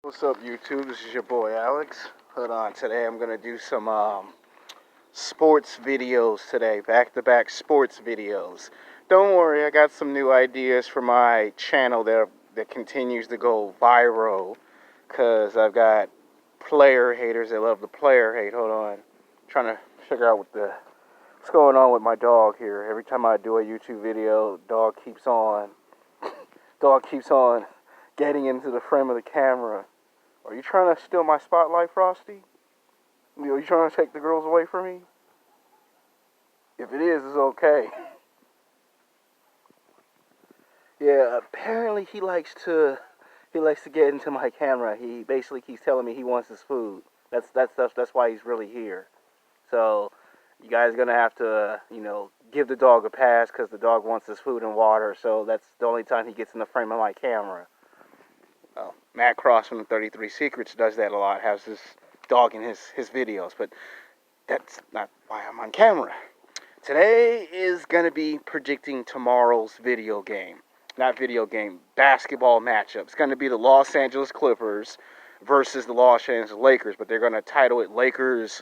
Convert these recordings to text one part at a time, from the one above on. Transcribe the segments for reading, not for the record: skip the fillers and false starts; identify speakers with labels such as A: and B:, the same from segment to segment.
A: What's up, YouTube? This is your boy Alex. Hold on, today I'm gonna do some sports videos today, back-to-back sports videos. Don't worry, I got some new ideas for my channel that continues to go viral, cause I've got player haters that love the player hate. Hold on, I'm trying to figure out what's going on with my dog here. Every time I do a YouTube video, dog keeps on getting into the frame of the camera. Are you trying to steal my spotlight, Frosty? Are you trying to take the girls away from me? If it is, it's okay. Yeah, apparently he likes to get into my camera. He basically keeps telling me he wants his food. That's why he's really here. So you guys are gonna have to, give the dog a pass because the dog wants his food and water. So that's the only time he gets in the frame of my camera. Matt Cross from the 33 Secrets does that a lot, has this dog in his videos, but that's not why I'm on camera. Today is going to be predicting tomorrow's basketball matchup. It's going to be the Los Angeles Clippers versus the Los Angeles Lakers, but they're going to title it Lakers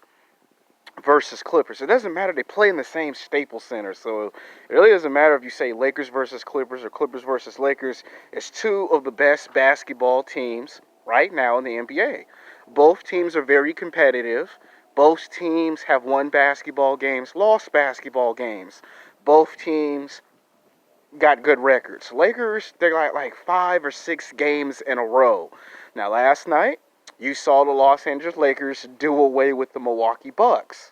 A: versus Clippers. It doesn't matter. They play in the same Staples Center, so it really doesn't matter if you say Lakers versus Clippers or Clippers versus Lakers. It's two of the best basketball teams right now in the NBA. Both teams are very competitive. Both teams have won basketball games, lost basketball games. Both teams got good records. Lakers, they're like 5 or 6 games in a row. Now, last night, you saw the Los Angeles Lakers do away with the Milwaukee Bucks,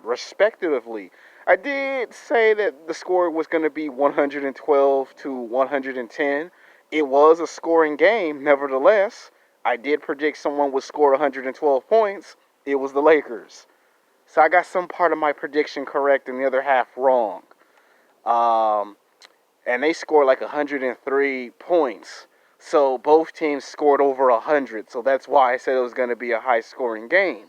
A: respectively. I did say that the score was going to be 112 to 110. It was a scoring game, nevertheless. I did predict someone would score 112 points. It was the Lakers. So I got some part of my prediction correct and the other half wrong. And they scored like 103 points. So both teams scored over 100. So that's why I said it was going to be a high-scoring game.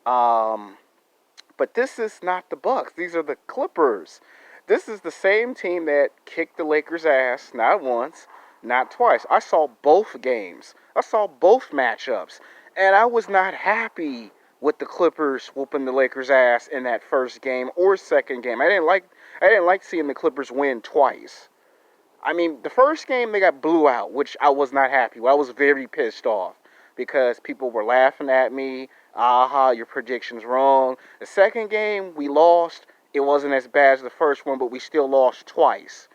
A: But this is not the Bucks. These are the Clippers. This is the same team that kicked the Lakers' ass not once, not twice. I saw both games. I saw both matchups. And I was not happy with the Clippers whooping the Lakers' ass in that first game or second game. I didn't like seeing the Clippers win twice. I mean, the first game they got blew out, which I was not happy with. I was very pissed off because people were laughing at me. Aha, your prediction's wrong. The second game we lost. It wasn't as bad as the first one, but we still lost twice.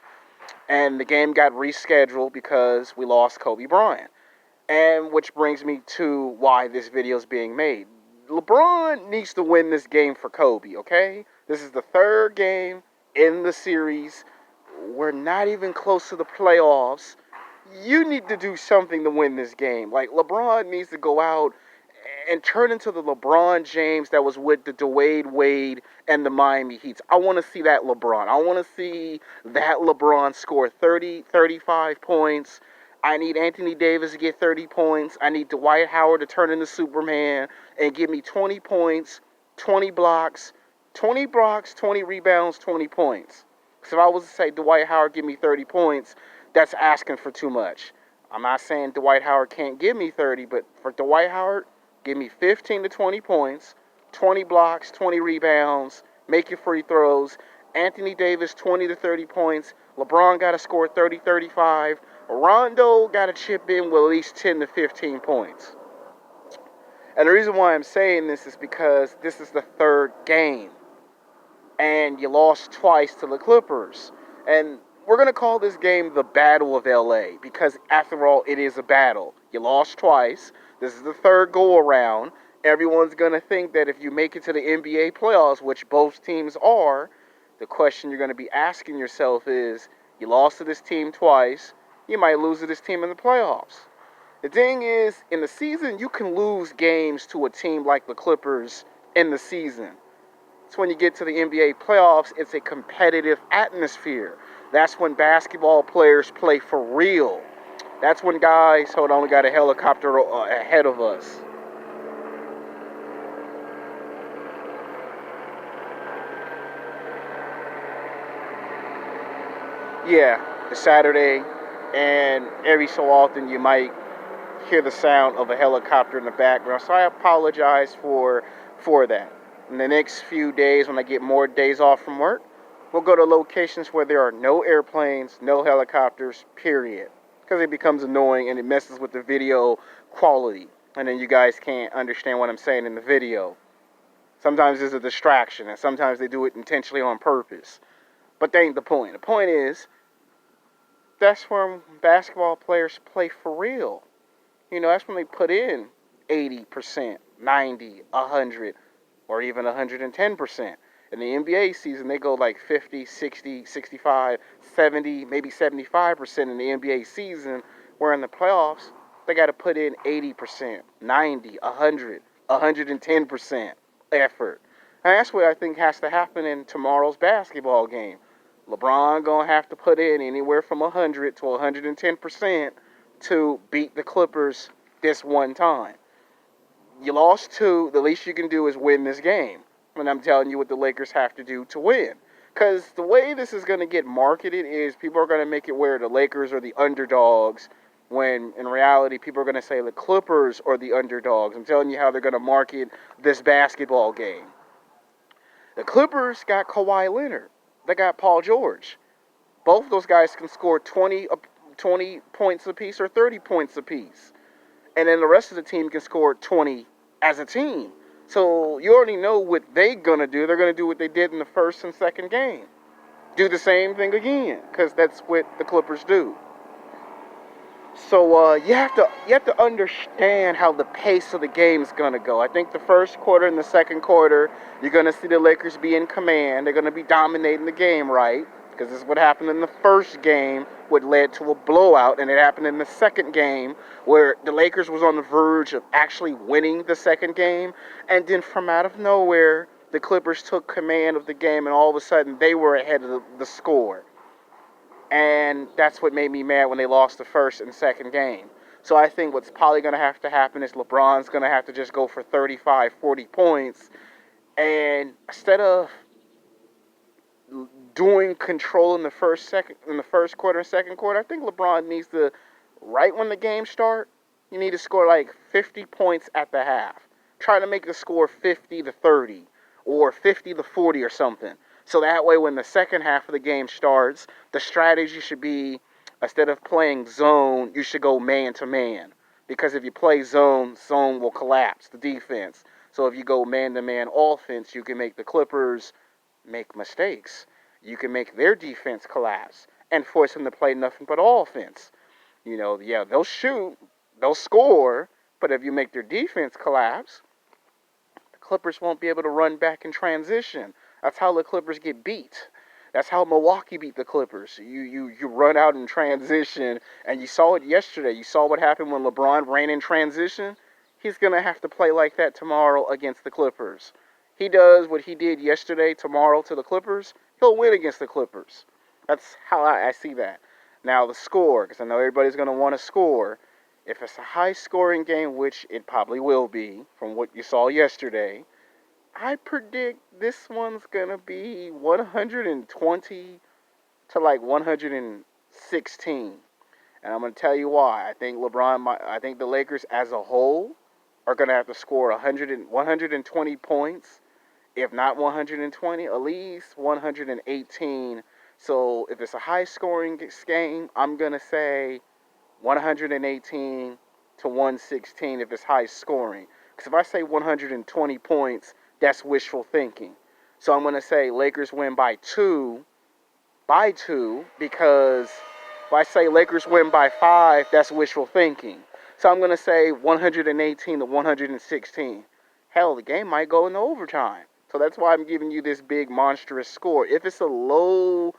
A: And the game got rescheduled because we lost Kobe Bryant. And which brings me to why this video is being made. LeBron needs to win this game for Kobe, okay? This is the third game in the series. We're not even close to the playoffs. You need to do something to win this game. Like, LeBron needs to go out and turn into the LeBron James that was with the Dwayne Wade and the Miami Heat. I want to see that LeBron. I want to see that LeBron score 30, 35 points. I need Anthony Davis to get 30 points. I need Dwight Howard to turn into Superman and give me 20 points, 20 blocks, 20 rebounds, 20 points. So if I was to say Dwight Howard give me 30 points, that's asking for too much. I'm not saying Dwight Howard can't give me 30, but for Dwight Howard, give me 15 to 20 points, 20 blocks, 20 rebounds, make your free throws. Anthony Davis, 20 to 30 points. LeBron got to score 30, 35. Rondo got to chip in with at least 10 to 15 points. And the reason why I'm saying this is because this is the third game. And you lost twice to the Clippers. And we're going to call this game the Battle of LA because, after all, it is a battle. You lost twice. This is the third go-around. Everyone's going to think that if you make it to the NBA playoffs, which both teams are, the question you're going to be asking yourself is, you lost to this team twice, you might lose to this team in the playoffs. The thing is, in the season, you can lose games to a team like the Clippers in the season. It's when you get to the NBA playoffs, it's a competitive atmosphere. That's when basketball players play for real. That's when guys, hold on, we got a helicopter ahead of us. Yeah, it's Saturday, and every so often you might hear the sound of a helicopter in the background. So I apologize for that. In the next few days, when I get more days off from work, we'll go to locations where there are no airplanes, no helicopters, period. Because it becomes annoying and it messes with the video quality. And then you guys can't understand what I'm saying in the video. Sometimes it's a distraction, and sometimes they do it intentionally on purpose. But that ain't the point. The point is, that's where basketball players play for real. That's when they put in 80%, 90, 100, or even 110%. In the NBA season, they go like 50, 60, 65, 70, maybe 75% in the NBA season, where in the playoffs, they got to put in 80%, 90, 100, 110% effort. And that's what I think has to happen in tomorrow's basketball game. LeBron going to have to put in anywhere from 100 to 110% to beat the Clippers this one time. You lost two. The least you can do is win this game. And I'm telling you what the Lakers have to do to win. Because the way this is going to get marketed is people are going to make it where the Lakers are the underdogs, when in reality people are going to say the Clippers are the underdogs. I'm telling you how they're going to market this basketball game. The Clippers got Kawhi Leonard. They got Paul George. Both of those guys can score 20 points apiece or 30 points apiece. And then the rest of the team can score 20 as a team. So you already know what they're going to do. They're going to do what they did in the first and second game. Do the same thing again, because that's what the Clippers do. So you have to understand how the pace of the game is going to go. I think the first quarter and the second quarter, you're going to see the Lakers be in command. They're going to be dominating the game, right? Because this is what happened in the first game, what led to a blowout, and it happened in the second game, where the Lakers was on the verge of actually winning the second game, and then from out of nowhere, the Clippers took command of the game, and all of a sudden, they were ahead of the score. And that's what made me mad when they lost the first and second game. So I think what's probably going to happen is LeBron's going to have to just go for 35, 40 points, and instead of doing control in the first quarter and second quarter, I think LeBron needs to, right when the game starts, you need to score like 50 points at the half. Try to make the score 50 to 30 or 50 to 40 or something. So that way when the second half of the game starts, the strategy should be, instead of playing zone, you should go man to man. Because if you play zone will collapse, the defense. So if you go man to man offense, you can make the Clippers make mistakes. You can make their defense collapse and force them to play nothing but offense. They'll shoot, they'll score, but if you make their defense collapse, the Clippers won't be able to run back in transition. That's how the Clippers get beat. That's how Milwaukee beat the Clippers. You run out in transition, and you saw it yesterday. You saw what happened when LeBron ran in transition. He's going to have to play like that tomorrow against the Clippers. He does what he did yesterday, tomorrow to the Clippers, he'll win against the Clippers. That's how I see that. Now, the score, because I know everybody's going to want to score. If it's a high-scoring game, which it probably will be from what you saw yesterday, I predict this one's going to be 120 to like 116. And I'm going to tell you why. I think the Lakers as a whole are going to have to score 120 points. If not 120, at least 118. So if it's a high-scoring game, I'm going to say 118 to 116 if it's high-scoring. Because if I say 120 points, that's wishful thinking. So I'm going to say Lakers win by two, because if I say Lakers win by 5, that's wishful thinking. So I'm going to say 118 to 116. Hell, the game might go into overtime. So that's why I'm giving you this big monstrous score. If it's a low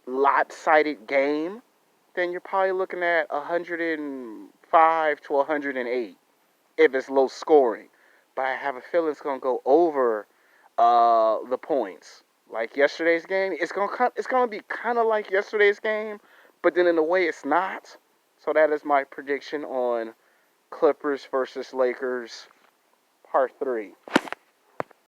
A: lopsided game, then you're probably looking at 105 to 108 if it's low scoring. But I have a feeling it's going to go over the points. Like yesterday's game, it's going to be kind of like yesterday's game, but then in a way it's not. So that is my prediction on Clippers versus Lakers, part 3.